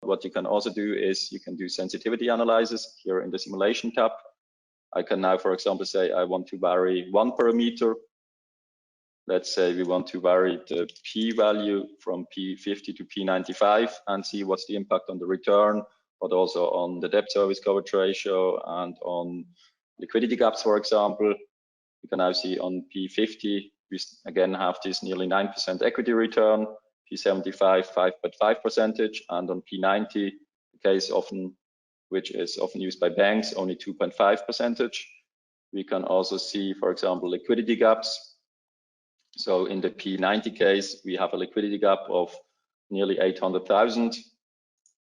what you can also do is you can do sensitivity analysis here in the simulation tab. I can now, for example, say I want to vary one parameter. Let's say we want to vary the p-value from p50 to p95 and see what's the impact on the return, but also on the debt service coverage ratio and on liquidity gaps, for example. You can now see on p50, we again have this nearly 9% equity return, p75, 5.5%, and on p90, the case which is often used by banks, only 2.5%. We can also see, for example, liquidity gaps. So in the P90 case, we have a liquidity gap of nearly 800,000.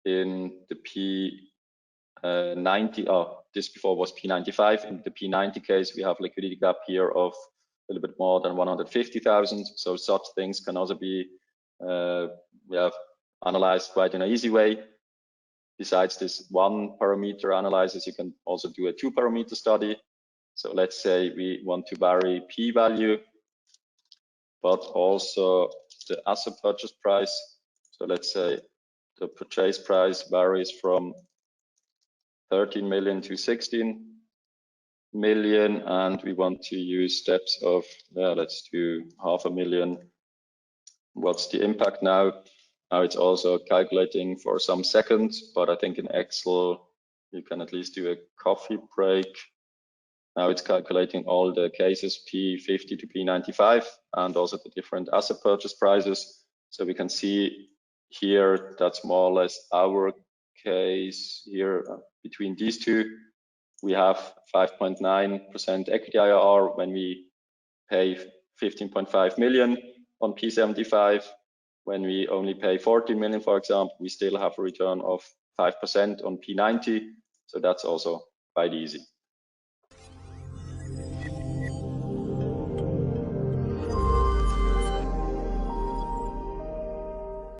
In the P90, this before was P95. In the P90 case, we have liquidity gap here of a little bit more than 150,000. So such things can also be analyzed quite in an easy way. Besides this one parameter analysis, you can also do a 2-parameter study. So let's say we want to vary p-value, but also the asset purchase price. So let's say the purchase price varies from 13 million to 16 million, and we want to use steps of, let's do 500,000. What's the impact now? Now it's also calculating for some seconds, but I think in Excel, you can at least do a coffee break. Now it's calculating all the cases P50 to P95 and also the different asset purchase prices. So we can see here that's more or less our case here. Between these two, we have 5.9% equity IRR when we pay 15.5 million on P75. When we only pay 14 million, for example, we still have a return of 5% on P90. So that's also quite easy.